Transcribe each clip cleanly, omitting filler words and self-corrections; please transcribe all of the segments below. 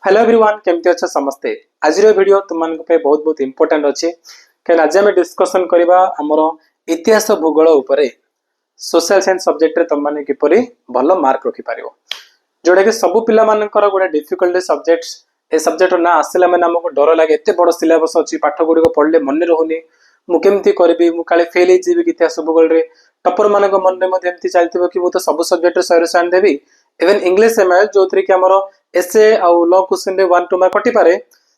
Hello everyone केमती अच्छा समस्ते आज वीडियो तुम बहुत बहुत इंपोर्टेंट अच्छे क्या आज आम डिस्कसन करवा आमर इतिहास भूगोल सोशल साइंस सब्जेक्ट तुम मैंने किपर भल मार्क रखिपर जोटा कि सबू पिला गोटे डिफिकल्ट सब्जेक्ट ए सब्जेक्ट ना आसला मैंने आमको डर लगे एत बड़ सिलेबस अच्छी पाठ गुड़िक पढ़ले मन रोनी मुझे करी मुझे फेल हो इतिहास भूगोल टपर मान मन में चलती कि मुझे सब सब्जेक्ट 100 देवी इवन इंग्लिश एम जो थी कि आमर एसे आउ ल क्वेश्चन 1 2 मार्क कटि पारे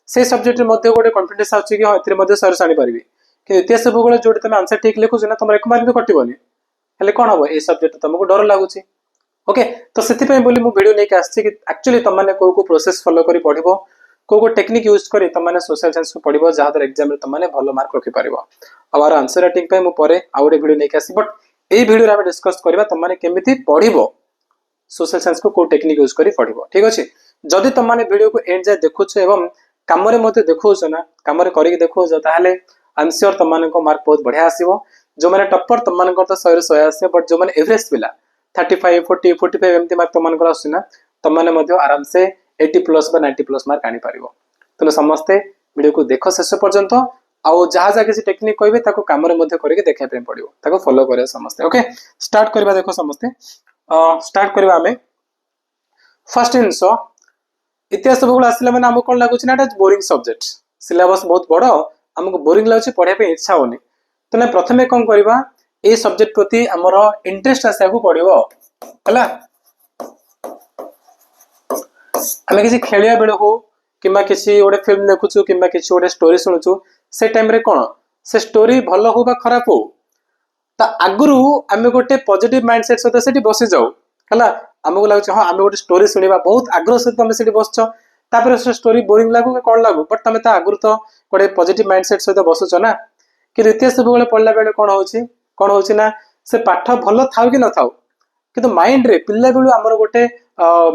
से सब्जेक्ट गोटे कॉन्फिडेंस आछी कि हां एथरे मध्ये 100 आनी पारिबी कि इतिहास भूगोल जोटी तुम आंसर ठीक लिखुछ ना तुम 1 मार्क भी कटिबनी हेले कोन हबो ए सब्जेक्ट तुमको डर लागुची ओके तो सेति पय बोली मु वीडियो नै के आछी कि एक्चुअली तुम माने को प्रोसेस फॉलो करी पढिबो को टेक्निक यूज करी तुम माने सोशल साइंस को पढिबो जहा दर एग्जाम रे तुम माने भलो मार्क रखि पारिबो आवर आंसर राइटिंग पय मु परे आउडे वीडियो नै के आसी बट ए वीडियो रे हम डिस्कस करबा तुम माने केमिति पढिबो सोशल साइंस को टेक्निक यूज करी पढिबो ठीक अछि जदि तुम माने वीडियो को एंड जाय देखुछ एवं काम रे मते देखुछ ना काम रे करी देखुछ ताहाले आई एम श्योर तुम माने को मार्क बहुत बढ़िया आसीबो जो माने टॉपर तुम माने को तो 100 रे 100 आसे बट जो माने एवरेज पिला 35 40 45 एमती मार्क तुम माने को आसी ना तुम माने मध्य आराम से 80 प्लस बा 90 प्लस मार्क आनी पारिबो तने समस्त वीडियो को देखो शेष पर्यंत आउ जहा जहा किसी टेक्निक कहबे ताको काम रे मध्य करके देखा पे पड़िबो ताको फॉलो करे समस्त ओके स्टार्ट करबा देखो समस्त स्टार्ट करबा हमें फर्स्ट जिंस इतिहास भूगोल आसला मैंने आमको कौन लगुच ना बोरिंग सब्जेक्ट सिलेबस बहुत बड़ आमको बोरिंग लगुच पढ़ाई इच्छा होनी तो ना प्रथमे कौन करवा ए सब्जेक्ट प्रति आमर इंटरेस्ट आसा पड़ो है आम किसी खेलिया बेले हो कि किसी गोटे फिल्म देखुचु कि किसी गोटे स्टोरी शुणुचु से टाइम रे कौन से स्टोरी भल हो बा खराब हो ता आगुरु आम गोटे पॉजिटिव माइंडसेट सहित सेठी बसी जाऊ है आमको लगुच हाँ आम गोटे स्टोरी शुणा बहुत आग्रह सहित तुम से बसच तापर से स्टोरी बोरिंग लागू कि कौन लागू बट तुम आगुरी तो गोटे पॉजिटिव माइंडसेट सहित बसुच ना कि इतिहास भूगोल पढ़ला बेले कौन होची ना से पाठ भल थाउ कि न थाउ कि माइंड रे पिला बेलू आमर गोटे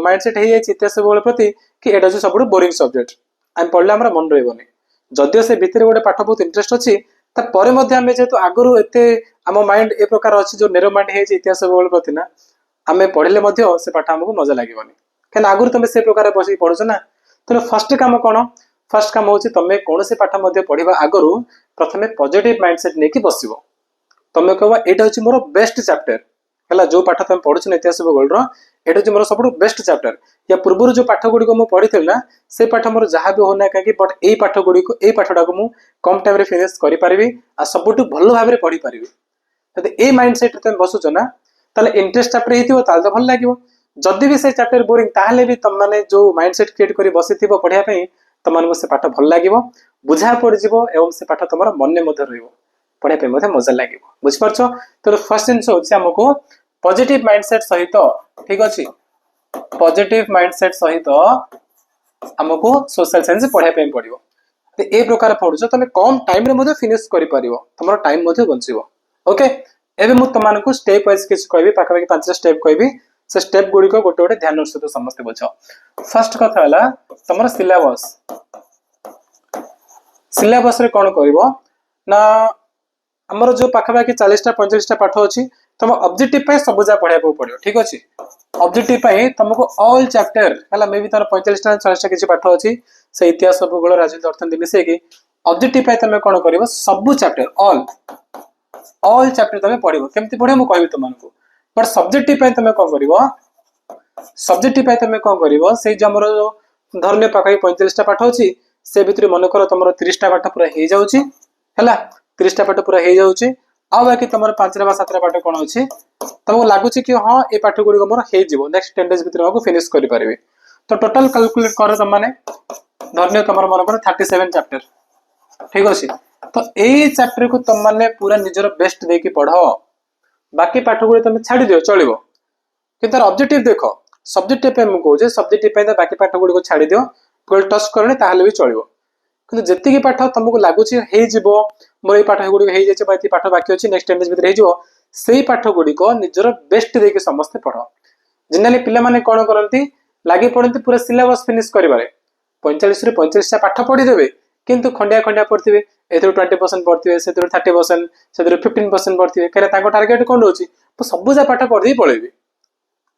माइंडसेट हो जाए इतिहास भूगोल प्रति कि एटा जो सब बोरिंग सब्जेक्ट आम पढ़ले आम मन रही जदिव से भितर गोटे पाठ बहुत इंटरेस्ट अच्छी तापर आम जेहेतु आगुरी एत आम माइंड ए प्रकार अच्छी जो नेरो माइंड हो इतिहास भूगोल प्रति ना आम पढ़ले से पाठ आमको मजा लगे कहीं आगुरी तुम से प्रकार बस पढ़ुच ना तो फर्स्ट काम कौन फर्स्ट काम हूँ तुम कौन से पाठ पढ़ा आगु प्रथम पॉजिटिव माइंडसेट नहीं बस तुम कह यहाँ हूँ मोर बेस्ट चैप्टर है जो पाठ तुम पढ़ुन इतिहास भूगोल यहाँ हूँ मोर सब बेस्ट चैप्टर या पूर्व जो पाठ गुड़िक मुझे पढ़ी ना से पाठ मोर जहाँ भी होना कहीं बट यही पाठ गुड़िक यही पाठटा को मुझे कम टाइम फिनिश करी आ सबुठ भल भाव में पढ़ी पारि जब ये माइंडसेट तुम बसुच ना ताले इंटरेस्ट चैप्टर हो तो भल लगे जदि भी से चैप्टर बोरिंग ताहले भी तुम माने जो माइंडसेट क्रिएट कर बसी पढ़िया तुम से पाठ भल लगे बुझा पड़ज एवं से पाठ तुम मन पढ़ाई मजा लगे बुझिपार तो फर्स्ट जिनस हूँ आमको पॉजिटिव माइंडसेट सहित ठीक अच्छे पॉजिटिव माइंडसेट सहित आमको सोशल साइंस पढ़ाई पड़ो तो ये प्रकार पढ़ुच तुम कम टाइम रे फिनिश कर तुम टाइम बचो ओके एबे मु तुमको स्टेप वाइज किसी कहबी पाखापाखि 5 स्टेप कहबी से स्टेप गुड़िक गोटे गोटे ध्यान सहित समस्त बुझ फर्स्ट कथा है तुम सिलेबस सिलेबस रे कौन कर ना आमर जो पाखापाखि 40टा 45टा पाठ अच्छी तुम ऑब्जेक्टिव सब जा पढ़ा पड़ो ठीक अच्छे ऑब्जेक्टिव तुमको ऑल चैप्टर है मे भी तुम 45टा 40टा किसी पाठ अच्छी से इतिहास भूगोल राजनीति अर्थनीति मिसेकी ऑब्जेक्टिव तुम कौन कर सब चैप्टर ऑल चैप्टर तुम पढ़ो केमती पढ़ो मुझे कहबी तुमको बट सब्जेक्टिव तुम कौन कर सब्जेक्टिव तुम कौन कर से जो आम धरने पाखापाखि 45टा पाठ अच्छी से भितर मन कर तुम 30टा पाठ पूरा हो जाऊँगी है 30टा पाठ पूरा हो जाऊँगी आ बाकी तुम 5टा 7टा पाठ कौन अच्छी तुमको लगुच कि हाँ ये पाठ गुड़िक मोर हो नेक्स्ट 10 डेज भर फिनिश करें तो टोटाल कैलकुलेट कर तुम मैंने धरने तुम मन कर 37 चैप्टर ठीक अच्छे तो यही चैप्टर को तुम मैंने पूरा निजर बेस्ट देकी पढ़ बाकी पाठ गुड़ी तुम छाड़ दियो चलो कि तार ऑब्जेक्टिव देख सब्जेक्टिव मुझे कहे सब्जेक्टिव बाकी पाठ गुड़ी को छाड़ दियो टच करनी ताहले भी चलो कि जी पाठ तुमको लगुच मोर ये पाठ गुड़िक हो जाए पाठ बाकी अच्छी नेक्स्ट 10 डेज भर हो पाठ गुड़िक निजर बेस्ट देकी समस्ते पढ़ जनरली पिला कौन करती लगी पड़ती पूरा सिलेबस फिनिश कर 45 ରୁ 45टा पाठ पढ़ीदेवे किंतु खंडिया खंडिया पढ़ते 20% पढ़ते से 30% से 15% पढ़ते कहीं टार्गेट कौन रोचे तो सबूजा पाठ पढ़ी पड़ेबी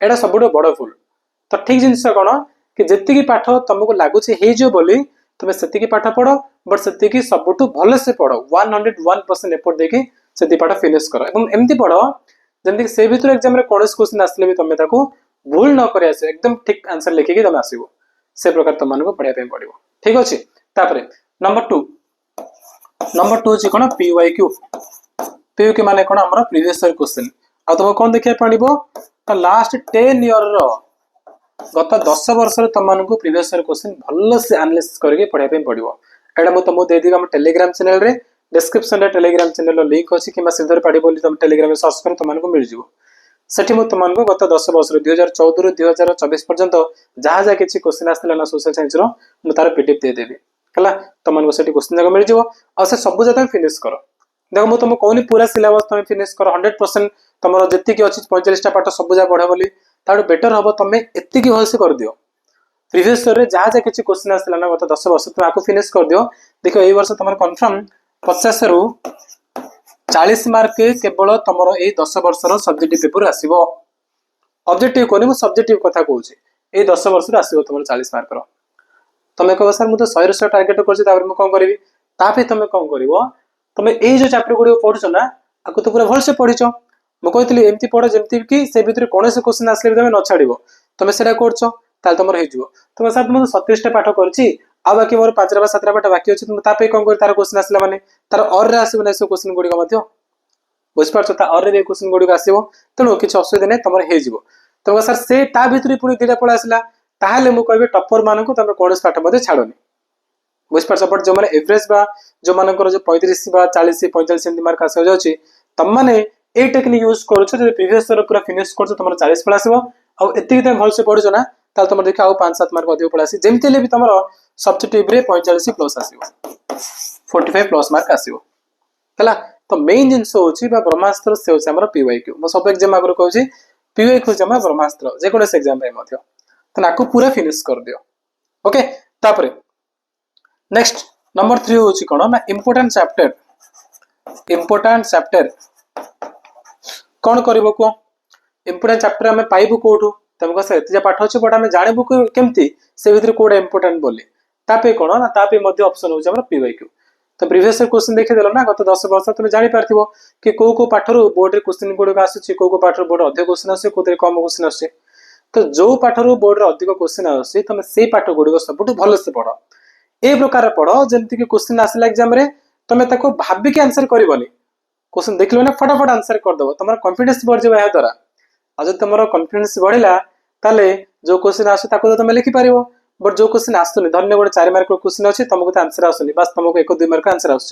एटा सब बड़ भूल तो ठीक जिनस कौन कि जेतिकी पाठ तुमको लगुच हो बोली तुम से पाठ पढ़ बट से सबुठ भल से पढ़ 101% एफर्ट देकी से पाठ फिनिश कर एमती पढ़ जमी से भर एग्जाम कौन क्वेश्चन आसले भी तुम भूल न कर एकदम ठीक आंसर लिखिकी तुम आसो से प्रकार तुमको पढ़ाई पड़ो ठीक अच्छे नंबर टू हूँ कौन पीवाईक्यू पीवाईक्यू माने कौन आम प्रीवियस ईयर क्वेश्चन आ तुम कौन देखा पड़ो लास्ट 10 ईयर गत 10 वर्ष तुमको प्रीवियस ईयर क्वेश्चन भल से एनालिसिस करके पढ़ाई पड़ो एटा मुझे तुमको देदेवी आम टेलीग्राम चैनल रे डिस्क्रिप्शन रे टेलीग्राम चैनल लिंक अच्छी कि श्रीधर पाढ़ी बोली तुम टेलीग्राम सर्च कर तुमको मिल जाव सेठी मुझे तुमको गत 10 वर्ष 2014 रु 2024 पर्यंत जहाँ जहाँ किसी क्वेश्चन आसला ना सोशल साइंस रो तार पीडीएफ देदेवी है तुमको से क्वेश्चन जाक मिल जाव आ से सब जगह फिनिश कर देख मुझे तुमको कहनी पूरा सिलेबस तुम फिनिश कर 100% तुम जी अच्छी 45टा पाठ सब जगह पढ़ बोली तार बेटर हम तुम एति भलसे कर दियो प्रीवियस ईयर जहाँ जहाँ किसी क्वेश्चन आसला ना गत 10 वर्ष तुम आपको फिनिश कर दियो देख ये वर्ष तुम कन्फर्म 50 रु 40 मार्क केवल तुम ये 10 वर्ष सब्जेक्टिव पेपर आसो ऑब्जेक्टिव कहनी सब्जेक्टिव कथा कहूँ ये 10 वर्ष आसो तुम 40 मार्क तुम कह सर मुझे 100 टार्गेट कर कौन करी तुम कौन कर तुम ये जो चैप्टर गुड़ पढ़ुच ना आपको तो पूरा भलसे पढ़ीच मुझे कहती एमती पढ़ जमी कि से भर कौन क्वेश्चन आसले भी तुम न छाड़ तुम से कर तुम तुम सर तुम 27टा पाठ कर बाकी मोर 5टा 7टा पाठ बाकी अच्छी तुम कौन कर तार क्वेश्चन आसला माने तार और आसो ना सब क्वेश्चन गुड़िक बुझिपार और क्वेश्चन गुड़िक आसो तेणु किसी असुविधा नहीं तुम हो तुम सर से भर पुणी 2टा पढ़ा आसला ताहले मु कहबी टपर मानक तुम कौन पाठ मध्य छाड़नी बुझिपार बट जो मैंने एवरेज जो मान जो 35 40 45 मार्क आस जाऊँगी तुम मैंने ये टेक्निक यूज कर प्रीवियस ईयर पूरा फिनिश कर तुम 40 पढ़ा आसो आती तुम भलसे पढ़ुच ना तुम देखिए आउ 5-7 मार्क अधिक पढ़ा जमी भी तुम सब्जेक्टिव 45 प्लस आसो 45 प्लस मार्क आसो है तो मेन जिनस हूँ ब्रह्मास्त्र से हूँ पीवाईक्यू मैं सब एग्जाम आगे कहूँ पीवाईक्यू जमा ब्रह्मास्त्र जेकोसी एग्जाम तो नाकू पूरा फिनिश कर दियो ओके तापरे नेक्स्ट नंबर 3 हूँ कौन ना इम्पोर्टेंट चैप्टर कौन कर इम्पोर्टेंट चैप्टर आम पाइबू कौटू तुमको से एत पाठ अच्छे बट आम जानबू केमती से भर कौटा इम्पोर्टेंट बोली तापे कौन ना तापे ऑप्शन हूँ पीवाईक्यू तो प्रीवियस क्वेश्चन देखीदेल ना गत 10 वर्ष तुम जापर कि कौ पाठ बोर्ड रे क्वेश्चन गुड़िक आसूँ कौ पाठ बोर्ड अधिक क्वेश्चन आस कम क्वेश्चन आस तो जो पाठ बोर्ड अधिक क्वेश्चन आसे तुम से पाठ गुड़िक सब भल से पढ़ ए प्रकार पढ़ जमती कि क्वेश्चन आसला एग्जाम रे तुम भाविकी आंसर करनी क्वेश्चन देख लो ना फटाफट आंसर करदेव तुम कॉन्फिडेंस बढ़ जाए द्वारा और जब तुम कॉन्फिडेंस बढ़ला ताले जो क्वेश्चन आस तुम लिखिपार बट जो क्वेश्चन आसुनी धन्य गोटे 4 मार्क क्वेश्चन अच्छे तुमको तो आंसर आसुनी बस तुमको 1-2 मार्क आंसर आस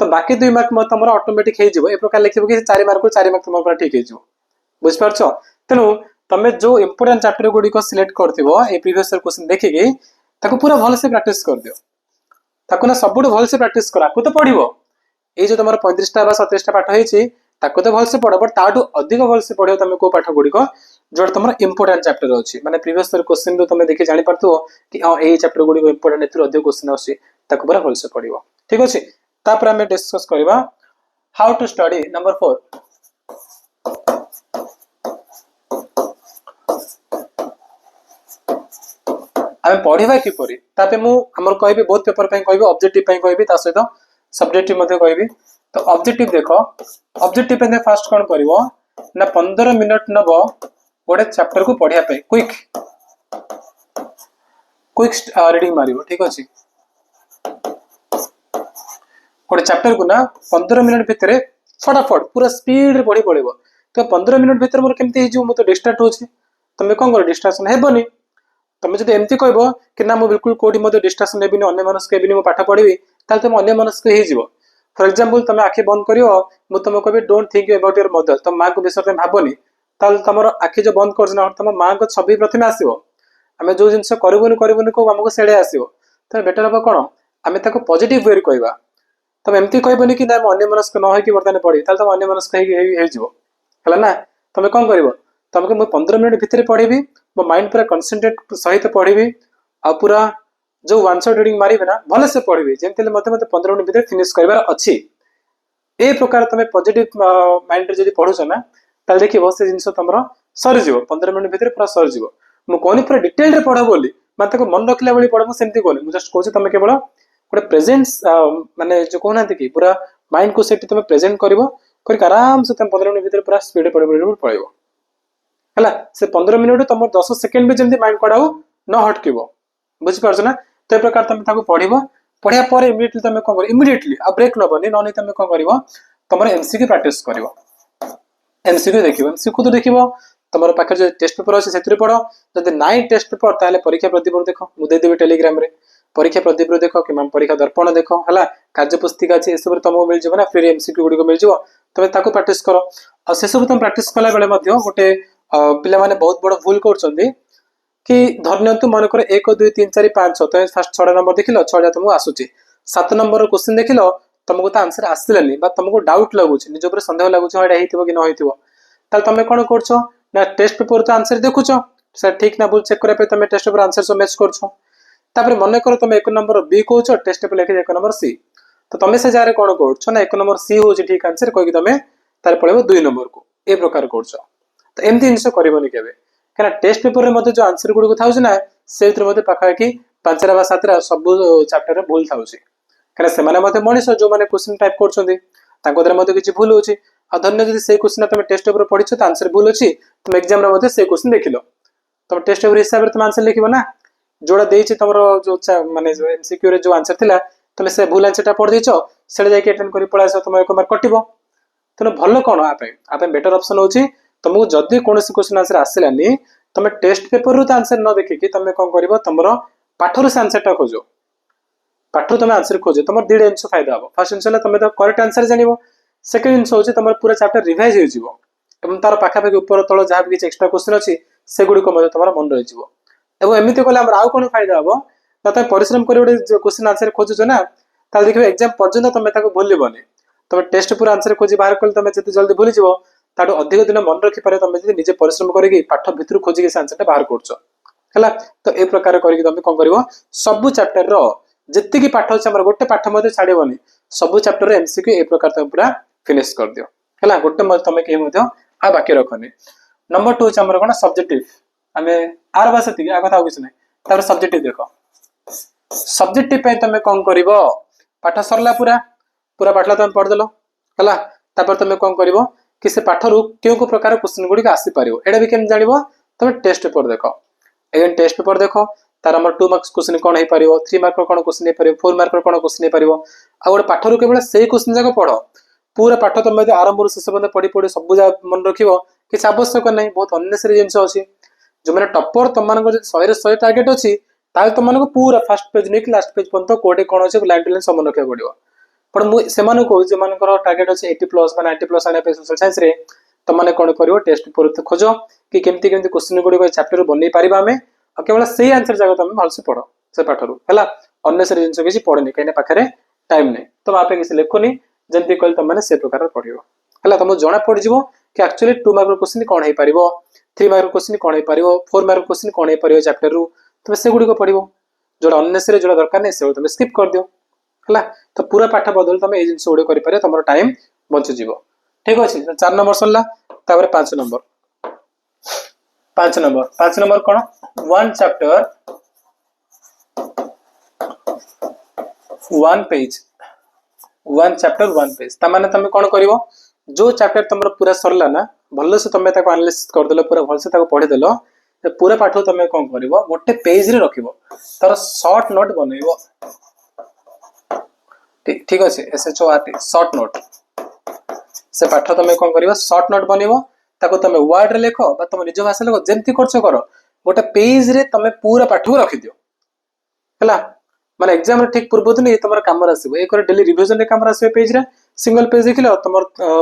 तो बाकी 2 मार्क तुम ऑटोमेटिक हो प्रकार लिखे कि 4 मार्क 4 मार्क तुम ठीक हो बुझिपार तेणु तुम जो इम्पोर्टेंट चैप्टर गुड़िक सिलेक्ट कर प्रीवियस क्वेश्चन देखिकी पूरा भलसे प्राक्टिस कर दियो ना सब भलसे प्राक्टिस कर आपको तो पढ़ो ये जो तुम 35टा 37टा पाठ होती तो भलसे पढ़ बट ताठू अधिक भलसे पढ़ो तुम को पाठ गुड़िक जो तुम इम्पोर्टेंट चैप्टर अच्छी माने प्रीवियस क्वेश्चन तुम देखिए जापर कि हाँ ये चैप्टर गुड़िक इम्पोर्टेंट ए अधिक क्वेश्चन आस पूरा भलसे पढ़ो ठीक अच्छे तापर आम डिस्कस करवा हाउ टू स्टडी नंबर 4 आम पढ़ा किपर मुझे कहि बहुत पेपर कहि ऑब्जेक्टिव कहि सहित सब्जेक्टिव कहि तो ऑब्जेक्टिव देख ऑब्जेक्टिव फास्ट कौन कर 15 मिनट नब गोटे चैप्टर को पढ़िया क्विक रीडिंग मारिबो ठीक अच्छे गोटे चैप्टर को ना 15 मिनट भितर फटाफट पूरा स्पीड रे पढ़ी पड़ो तो 15 मिनट भितर मोर केमती हो मुझे डिस्ट्राक्ट हो तुम कौन कर डिस्ट्राक्शन हेबनी तुम जो एमती कह कि ना मुझे बिल्कुल कौटी मत डिस्ट्राक्शन हेबी अन्य मनस्क हेबी मुझे पाठ पढ़ी ताल तुम अन्य मनस्क हो फॉर एग्जांपल तुम आखि बंद कर तुम कह don't think about your mother तुम माँ को विषय तुम भावनी तुम आखि जो बंद कर तुम माँ को छवि प्रथम आसो आम जो जिन करबुनि कौ आमको से आसो तो बेटर हम कौन आम पॉजिटिव वे कहवा तुम एमती कहबनी कि ना अन्य मनस्क न हो बर्तमान पढ़ी तुम अन्य मनस्क है ना तुम कौन कर तुमको मुझे 15 मिनट भितर पढ़ी मो माइंड पूरा कनसेंट्रेट सहित पढ़ी आ पूरा जो वन शॉट रीडिंग मारे ना भले से पढ़ी जमी मत 15 मिनट भितर फिनिश कर अच्छी ए प्रकार तुम पॉजिटिव माइंड रे पढ़ुच ना ताल देखिए से जिन तुम सरीज 15 मिनट भितर पूरा सरीज मुझे कहनी पूरा डिटेल रे पढ़ बोली ମାନେ ତାକୁ मन रखिला भली पढ़बो सेमती कोनी मु जस्ट कहूची तमे केवल गोटे प्रेजेंस माने जो कहना कि पूरा माइंड को सेठी तमे प्रेजेंट करबो करी आराम से तमे 15 मिनिट भीतर पूरा स्पीड पढ़िबो हला से 15 मिनिट तुम 10 सेकेंड भी जमी माइंड कड़ाऊ न हटकिब बुझीपार ना तो ये प्रकार तुम ताको पढ़िबो पढ़िया पर इमिडिएटली तुम कौन कर इमिडिएटली आ ब्रेक नबनी न तुम कौन कर तुम एमसीक्यू प्रैक्टिस कर एमसीक्यू देख एमसीक्यू तो देख तुम पाखे जो टेस्ट पेपर अच्छे से पढ़ जब नाइन टेस्ट पेपर ताले परीक्षा प्रतिपूर देख मुझे देवी टेलीग्राम रे परीक्षा प्रतिपूर देख कि परीक्षा दर्पण देख है कार्यपुस्तिका अच्छी सब तुमको मिल जाए ना फ्री एमसीक्यू गुड़िक मिल जाए तुम ताको प्रैक्टिस कर और से सब तुम प्रैक्टिस कला बेले गोटे पिला माने बहुत बड़ भूल कर कि धरनियंतु मन कर 1 2 3 4 5 6 तुम फास्ट 6 नंबर देख 6 तुमको आसूची 7 नंबर क्वेश्चन देख तुमको तो आंसर आसलानी तुमको डाउट लगुच निज उपर संदेह लगुच हाँ ये कि न तुम कौन कर ना टेस्ट पेपर तो आंसर देखुच सर ठीक ना भूल चेक करने तुम टेस्ट पेपर आंसर सब मैच कर मन कर तुम 1 नंबर बी कौच टेस्ट पेपर लिखी 1 नंबर सी तो तुम से जगह कौन कर ना 1 नंबर सी हूँ ठीक आंसर कहीकि तुम तार पड़े 2 नंबर को ए प्रकार कर तो एमती जिनस करनी के क्या टेस्ट पेपर में जो आंसर गुड़ था ना से पाखापाखि 5 वा 7 सब चैप्टर भूल था क्या से मनीष जो मैंने क्वेश्चन टाइप कर किसी भूल हो धन्य जब से क्वेश्चन तुम टेस्ट पेपर पढ़ी तो आंसर भूल अच्छी तुम एग्जाम से क्वेश्चन देख लो तुम टेस्ट पेपर हिसाब से तुम आंसर लिख ना जोड़ा देती तुम जो माने एमसीक्यू रे जो आंसर थिला तुम से भूल आंसर पढ़ देछ से जाके अटेंड कर पड़ा तुम 1 मार्क कटिबो तेना भल कौन आप बेटर ऑप्शन होची तुमको जदि कौन क्वेश्चन आंसर आसलानी तुम टेस्ट पेपर रू तो आंसर न देखिकी तुम कौन कर तुम पाठर से आंसर टा खोज पाठर तुम आंसर खोज तुम 2 जिन फायदा हम फर्स्ट जिन तुम तो करेक्ट आंसर जान सेकेंड जिन हूँ तुम पूरा चैप्टर रिवाइज हो तार पाखापाखि ऊपर तल जहाँ भी किसी एक्सट्रा क्वेश्चन अच्छी से गुड़िक तुम मन रही एमती कले आउ कौन फायदा हम ना तुम परिश्रम कर क्वेश्चन आंसर खोजुच ना देखिए एग्जाम पर्यटन तुम भूलबनी तुम टेस्ट पूरा आंसर खोजी बाहर कल तुम जिते जल्दी भूलीज ताठू अधिक दिन मन रखिपारे तुम निजे परिश्रम करके पाठ भितर खोजिक से आंसर बाहर कर तो ए प्रकार करके तुम कौन कर सबू चैप्टर जी पाठ अच्छे गोटे पाठ मत छाड़बनी सबू चैप्टर एमसीक्यू ए प्रकार तुम पूरा फिनिश कर दियो है गोटे तुम कहीं आ बाकी रखनी नंबर 2 हूँ कौन सब्जेक्टिव आम आर बास आ कथा किसी ना सब्जेक्टिव देख सब्जेक्टिव तुम कौन कर पाठ सरला पूरा पूरा पाठ तुम पढ़देल है तुम कौन कर कि से पाठर क्यों प्रकार क्वेश्चन गुड़िक आसीपर एटा भी केम जान तुम टेस्ट पेपर देख एगेन टेस्ट पेपर देख तार आम 2 मार्क्स क्वेश्चन कौन हो पार 3 मार्क कौन क्वेश्चन हो 4 मार्क कौन क्वेश्चन हो पार आ गए पाठर केवल से क्वेश्चन जाक पढ़ पूरा पाठ तुम आरंभ शेष पर्यटन पढ़ी पढ़ी सब मन रख किसी आवश्यक नहीं बहुत अनेसरी जिन अच्छी जो मैंने टपर तुम 100 टार्गेट अच्छी तुमको पूरा फास्ट पेज नहीं लास्ट पेज पर्यटन कोटे कौन अच्छे लाइन टू लाइन सब मन रखा पड़ो पर मुझे जो टार्गेट अच्छे 80+ 90+ आने सोशल साइंस रे तुमने कौन कर टेस्ट पेपर खोज कि केमती केमती क्वेश्चन गुड़िक चैप्टर बन पार आम केवल से आंसर जगह तुम भलसे पढ़ से पाठर है अनेसरी जिन किसी पढ़नी कहीं पाखे टाइम नहीं तुम आप किसी लिखुनी जमी कह तुमने से प्रकार पढ़ है तुमको जना पड़ जाव कि एक्चुअली 2 मार्क क्वेश्चन कौन हो पार 3 मार्क क्वेश्चन कौन हो पार 4 मार्क क्वेश्चन कौन हो पार चैप्टर रू तुम से गुड़िक पढ़ जो अनेसरी जो दरकार नहीं से तुम स्किप कर दियो है तो पूरा पाठ बदल तुम ये जिन गुड़े कर तुम टाइम बंचीज ठीक अच्छे 4 नंबर सरला 5 नंबर 5 नंबर कौन 1 चैप्टर 1 पेज 1 चैप्टर 1 पेज तमाने तुम कौन कर जो चैप्टर तुम पूरा सरला ना भल से तुम एनालिसिस करदेल पूरा भलसे पढ़ीदेल पूरा पाठ तुम कौन कर गोटे पेज रे रख तार शॉर्ट नोट बनइब ठीक अच्छे SHORT शॉर्ट नोट से पाठ तुम कौन कर शॉर्ट नोट बनइब तुम वर्ड रे लिख तुम निज भाषा लिख जमती कर गोटे पेज रे तुम पूरा पाठ को रखि दियो है माने एग्जाम ठीक पूर्व दिन तुम कम आसो एक डेली रिविजन कम आसो पेज रे सिंगल पेज देख लो तुम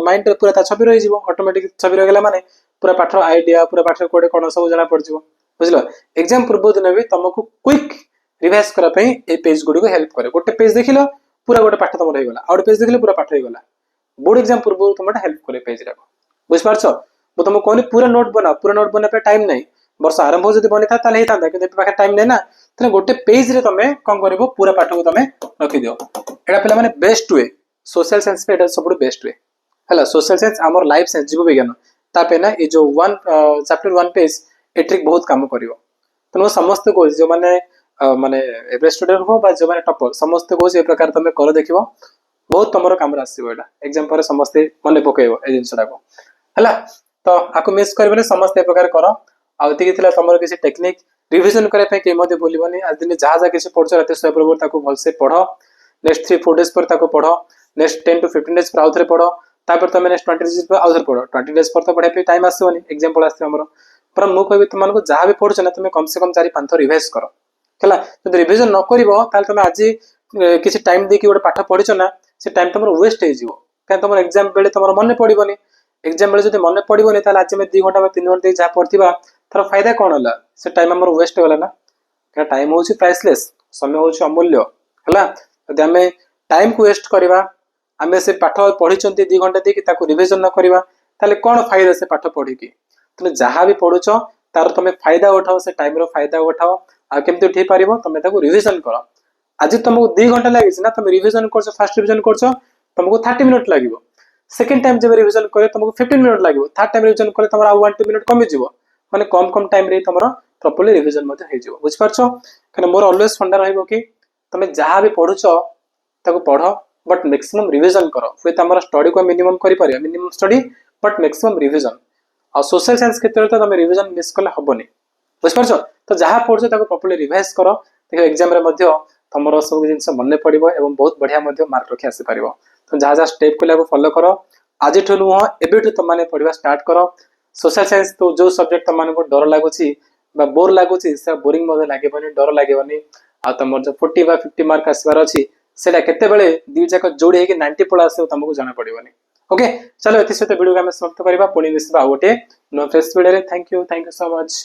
माइंड पूरा छवि रही ऑटोमेटिक छवि रहीगला माने पूरा पाठर आइडिया पूरा पाठर कोटे कौन सब जना पड़ जाए बुझल एग्जाम पूर्व दिन भी तुमको क्विक रिवाइज करने पेज गुड़ी को हेल्प करे गोटे पेज देख लो पूरा गोटे पाठ तुम रहीगला आउ पेज देख पूरा पाठ रहीगला बोर्ड एग्जाम पूर्व तुम हेल्प करे पेज रा बुझिपार मुझे तुमको कहनी पूरा नोट बना टाइम नहीं वर्ष आरंभ जब बनी था कि पाखे टाइम नहीं ना तो गोटे पेज रे तुम कौन कर पूरा पाठ को तुम रखी दियो एटा पे माने बेस्ट वे सोशल साइंस पे एटा सब बेस्ट वे है सोशल साइंस आमर लाइफ साइंस जीव विज्ञान तापे ना ये जो 1 चैप्टर 1 पेज ए ट्रिक बहुत काम करिवो ତେଣु ସମସ୍ତେ କହୁଛି ଯୋଉମାନେ ମାନେ एवरेज स्टूडेंट हो बा जो माने टॉपर समस्त को ए प्रकार तुम कर देखिबो बहुत तुमर काम रे आसीबो एटा एग्जाम पर समस्त मने पकेइबो ए जिंसडा को हला तो आको मिस करबने समस्त ए प्रकार करो आ एति किथिला तुमर किसी टेक्निक रिवीजन करे पे के मध्ये भूलिबनी आज दिन जहा जा किसी पढछ राते सोय पूर्व ताको भल से पढो नेक्स्ट 3-4 डेज पर ताको पढो नेक्स्ट 10 to 15 डेज पर आउथरे पढो तापर तुम नेक्स्ट 20 डेज पर आउथरे पढो 20 डेज पर तो पढे पे टाइम आसीबनी एग्जांपल आसी हमरो पर मु कहबी तुम को जहा भी पढछ ना तुम कम से कम 4-5 थर रिवाइज करो हला जदि रिवीजन न करिवो ताल तुम आज किसी टाइम दे कि गोटे पाठ पढिछ ना से टाइम तुम वेस्ट हे जिवो काहे तुम एग्जाम बेले तुम मन पडिबनी एग्जाम बेले जदि मन पडिबनी ताल आज में 2 घंटा बा 3 घंटा जहा पढथिबा तर फायदा कोन होला से टाइम हमर वेस्ट होला ना का टाइम होची प्राइसलेस समय होची अमूल्य हला जदि हमें टाइम को वेस्ट करबा हमें से पाठ पढिचंती 2 घंटा दे कि ताको रिवीजन न करबा ताले कोन फायदा से पाठ पढि कि तुम जहा भी पढुछ तार तुम फायदा उठाओ से टाइम रो फायदा उठाओ आ केमते उठै पारिबो तुम ताको रिवीजन करो आज तुमको 2 घंटा लागिस ना तुम रिवीजन करछो फर्स्ट रिवीजन करछो तुमको 30 मिनिट लागिवो सेकंड टाइम जब रिवीजन करे तुमको 15 मिनिट लागिवो थर्ड टाइम रिवीजन करे तमरा 1-2 मिनिट कमी जिवो माने कम कम टाइम रे तमरा प्रॉपर्ली रिवीजन मते हे जिवो बुझ परछो कने मोर ऑलवेज फंडा रहइबो कि तुम जहा भी पढुछो ताको पढो बट मैक्सिमम रिवीजन करो फे तमरा स्टडी को मिनिमम करि पारिया minimum study but maximum revision आ सोशल साइंस क्षेत्र तो तुम रिवीजन मिस करले हबनी बुझ परछो तो जहा पढुछो ताको प्रॉपर्ली रिवाइज करो देखो एग्जाम रे मध्ये तमरो सब जिंस मने पड़िबो एवं बहुत बढ़िया मध्ये मार्क रखि आसी पारिबो तो जहा जहा स्टेप को लागो फॉलो करो आज ठो नुह एबेठु तुम माने पढिबा स्टार्ट करो सोशल साइंस तो जो सब्जेक्ट तुम मानको डर लागुची बा बोर लागुची से बोरिंग मध्ये लागेबनी डर लागेबनी आ तमर जो 40 बा 50 मार्क आसबार अछि सेला केते बेले दी जाक जोडी हे कि 90 पळ आसे तुमको जाना पड़िबनी ओके चलो एति सहित वीडियो के हम समाप्त करबा पुणी मिसबा गोटे नो फ्रेश वीडियो रे थैंक यू सो मच।